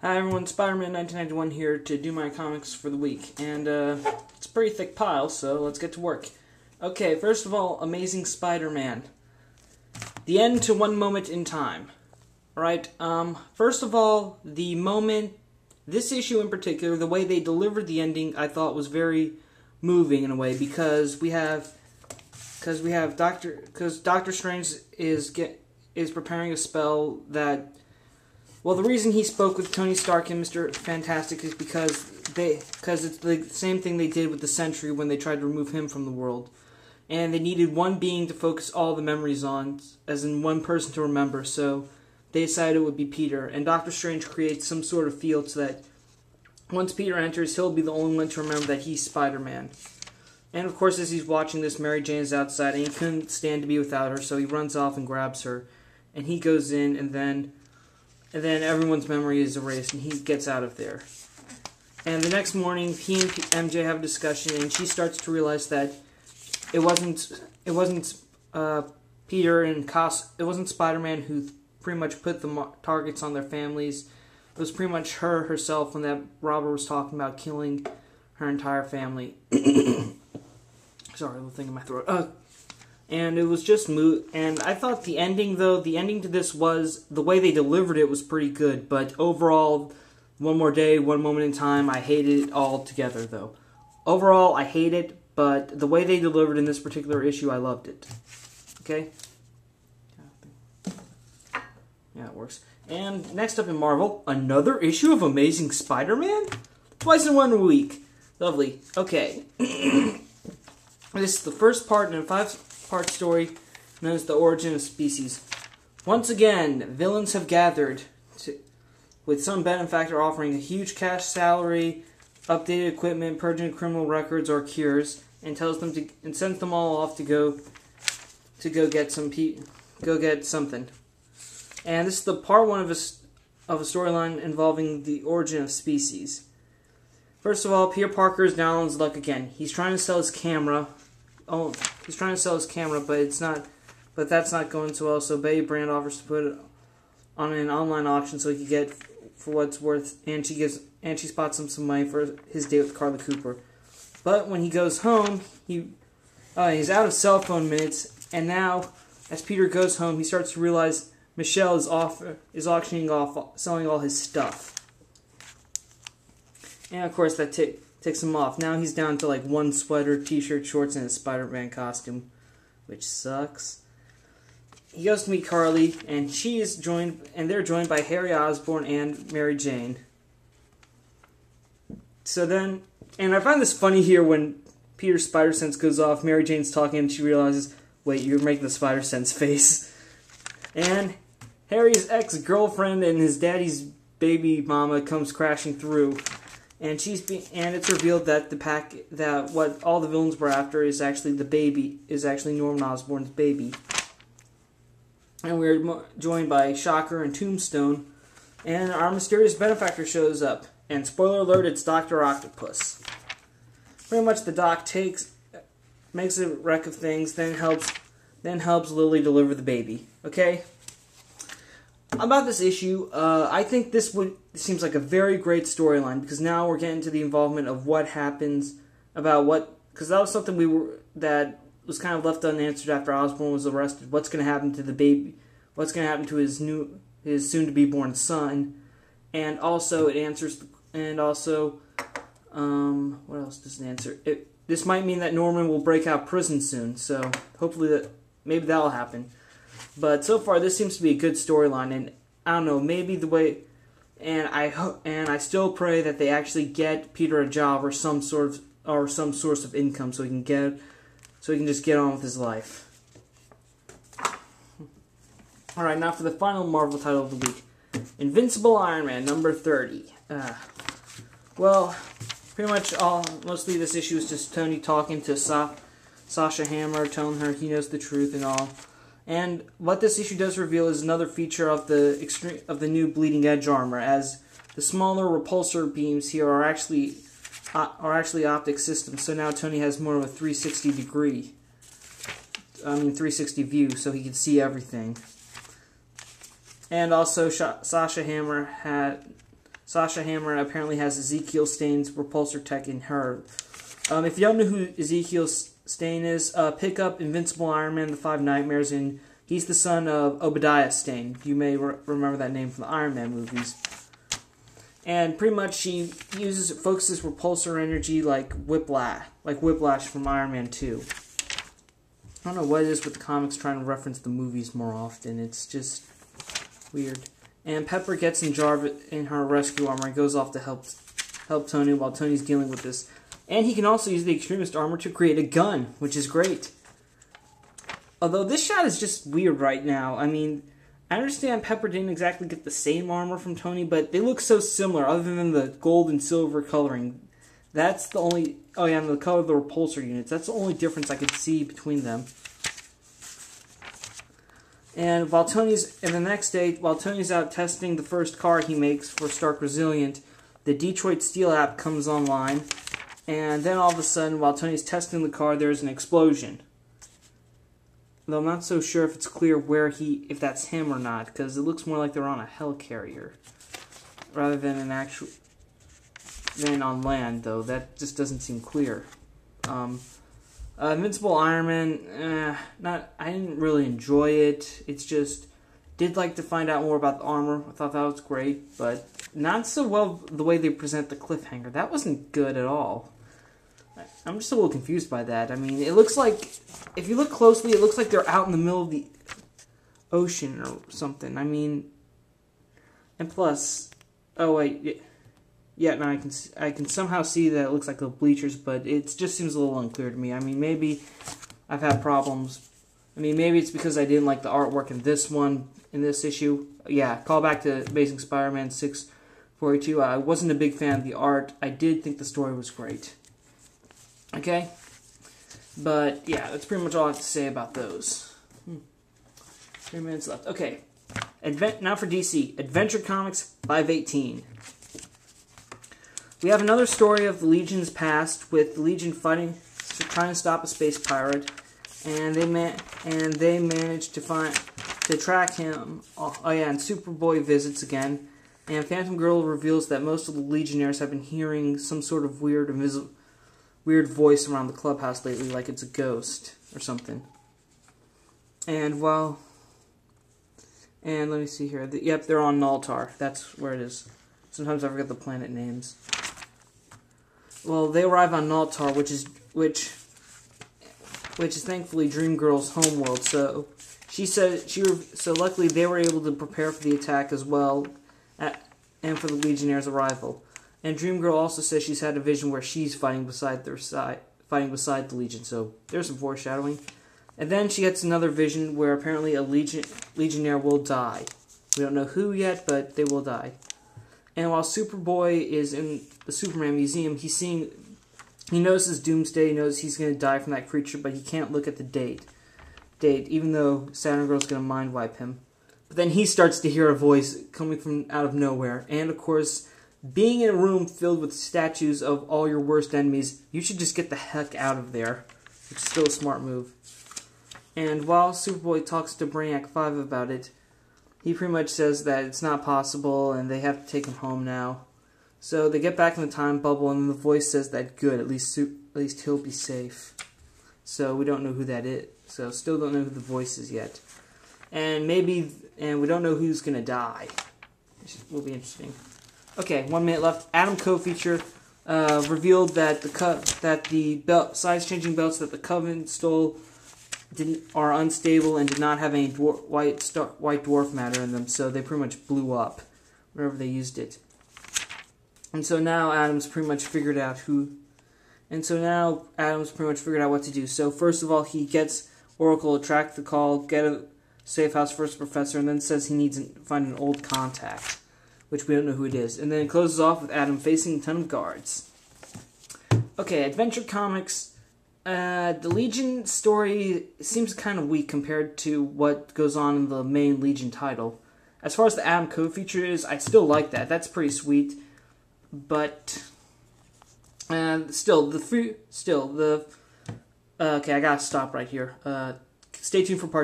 Hi everyone, Spiderman 1991 here to do my comics for the week, and it's a pretty thick pile, so let's get to work. Okay, first of all, Amazing Spider-Man. The end to one moment in time. Alright, first of all, the moment, this issue in particular, the way they delivered the ending, I thought was very moving in a way, because Doctor Strange is preparing a spell that. Well, the reason he spoke with Tony Stark and Mr. Fantastic is because it's the same thing they did with the Sentry when they tried to remove him from the world. And they needed one being to focus all the memories on, as in one person to remember, so they decided it would be Peter. And Doctor Strange creates some sort of field so that once Peter enters, he'll be the only one to remember that he's Spider-Man. And of course, as he's watching this, Mary Jane is outside, and he couldn't stand to be without her, so he runs off and grabs her. And he goes in, and then everyone's memory is erased, and he gets out of there. And the next morning, he and MJ have a discussion, and she starts to realize that it wasn't Peter and it wasn't Spider-Man who pretty much put the targets on their families. It was pretty much herself when that robber was talking about killing her entire family. Sorry, a little thing in my throat. And it was just and I thought the ending to this was, the way they delivered it was pretty good, but overall, one more day, one moment in time, I hated it all together, though. Overall, I hate it, but the way they delivered in this particular issue, I loved it. Okay? Yeah, it works. And next up in Marvel, another issue of Amazing Spider-Man? Twice in 1 week. Lovely. Okay. This is the first part in a 5-part story known as The Origin of Species. Once again, villains have gathered, with some benefactor offering a huge cash salary, updated equipment, purging criminal records or cures, and sends them all off to go get something. And this is the part 1 of a storyline involving the origin of species. First of all, Peter Parker is down on his luck again. He's trying to sell his camera. But that's not going so well. So Betty Brand offers to put it on an online auction so he can get for what's worth, and she spots him some money for his date with Carly Cooper. But when he goes home, he's out of cell phone minutes, and now as Peter goes home, he starts to realize Michelle is auctioning off, selling all his stuff, and of course that ticks him off. Now he's down to like one sweater, t-shirt, shorts, and a Spider-Man costume, which sucks. He goes to meet Carly, and they're joined by Harry Osborn and Mary Jane. And I find this funny here when Peter's spider sense goes off, Mary Jane's talking, and she realizes, wait, you're making the spider sense face. And Harry's ex-girlfriend and his daddy's baby mama comes crashing through. And it's revealed that what all the villains were after is actually Norman Osborn's baby. And we're joined by Shocker and Tombstone, and our mysterious benefactor shows up. And spoiler alert, it's Dr. Octopus. Pretty much the Doc makes a wreck of things, then helps Lily deliver the baby. Okay? About this issue, I think this seems like a very great storyline, because now we're getting to the involvement of what happens because that was something that was kind of left unanswered after Osborn was arrested. What's going to happen to the baby? What's going to happen to his soon-to-be-born son? And also it answers. And also, what else does it answer? This might mean that Norman will break out prison soon. So hopefully maybe that'll happen. But so far, this seems to be a good storyline, and I don't know, maybe the way, and I still pray that they actually get Peter a job or some source of income so he can just get on with his life. All right, now for the final Marvel title of the week, Invincible Iron Man number 30. Well, pretty much mostly this issue is just Tony talking to Sasha Hammer, telling her he knows the truth and all. And what this issue does reveal is another feature of the new Bleeding Edge armor, as the smaller repulsor beams here are actually optic systems. So now Tony has more of a 360 view, so he can see everything. And also Sasha Hammer Sasha Hammer apparently has Ezekiel Stane's repulsor tech in her. If you don't know who Ezekiel Stane is, pick up Invincible Iron Man, The Five Nightmares, and he's the son of Obadiah Stane. You may remember that name from the Iron Man movies. And pretty much she focuses repulsor energy like Whiplash from Iron Man 2. I don't know what it is with the comics trying to reference the movies more often. It's just weird. And Pepper gets in Jarvis in her rescue armor and goes off to help Tony while Tony's dealing with this. And he can also use the Extremist armor to create a gun, which is great. Although this shot is just weird right now. I mean, I understand Pepper didn't exactly get the same armor from Tony, but they look so similar other than the gold and silver coloring. That's the only... Oh yeah, and the color of the repulsor units. That's the only difference I could see between them. And the next day, while Tony's out testing the first car he makes for Stark Resilient, the Detroit Steel app comes online. And then all of a sudden, while Tony's testing the car, there's an explosion. Though I'm not so sure if it's clear if that's him or not, because it looks more like they're on a helicarrier rather than than on land. Though that just doesn't seem clear. Invincible Iron Man, I didn't really enjoy it. It's just did like to find out more about the armor. I thought that was great, but not so well the way they present the cliffhanger. That wasn't good at all. I'm just a little confused by that. I mean, it looks like, if you look closely, it looks like they're out in the middle of the ocean or something. I mean, and plus, oh wait, yeah, no, I can somehow see that it looks like the bleachers, but it just seems a little unclear to me. I mean, maybe I've had problems. I mean, maybe it's because I didn't like the artwork in this issue. Yeah, call back to Amazing Spider-Man 642. I wasn't a big fan of the art. I did think the story was great. Okay? But, yeah, that's pretty much all I have to say about those. 3 minutes left. Okay. Now for DC. Adventure Comics 518. We have another story of the Legion's past, with the Legion trying to stop a space pirate, and they managed to track him. Oh yeah, and Superboy visits again, and Phantom Girl reveals that most of the Legionnaires have been hearing some sort of weird voice around the clubhouse lately, like it's a ghost or something. And let me see here. Yep, they're on Naltar. That's where it is. Sometimes I forget the planet names. Well, they arrive on Naltar, which is thankfully Dream Girl's homeworld. So so luckily they were able to prepare for the attack as well, and for the Legionnaires' arrival. And Dream Girl also says she's had a vision where she's fighting beside the Legion. So there's some foreshadowing. And then she gets another vision where apparently a Legionnaire will die. We don't know who yet, but they will die. And while Superboy is in the Superman Museum, he notices Doomsday, he knows he's going to die from that creature, but he can't look at the date, even though Saturn Girl's going to mind wipe him. But then he starts to hear a voice coming from out of nowhere. And of course, being in a room filled with statues of all your worst enemies, you should just get the heck out of there. Which is still a smart move. And while Superboy talks to Brainiac 5 about it, he pretty much says that it's not possible and they have to take him home now. So they get back in the time bubble, and the voice says that good, at least he'll be safe. So we don't know who that is. So still don't know who the voice is yet. And we don't know who's gonna die. Which will be interesting. Okay, 1 minute left. Atom co-feature revealed that the size-changing belts that the Covenant stole are unstable and did not have any white dwarf matter in them, so they pretty much blew up wherever they used it. And so now Adam's pretty much figured out what to do. So first of all, he gets Oracle to track the call, get a safe house for his professor, and then says he needs to find an old contact, which we don't know who it is. And then it closes off with Adam facing a ton of guards. Okay, Adventure Comics. The Legion story seems kind of weak compared to what goes on in the main Legion title. As far as the Adam co-feature is, I still like that. That's pretty sweet. But okay, I gotta stop right here. Stay tuned for part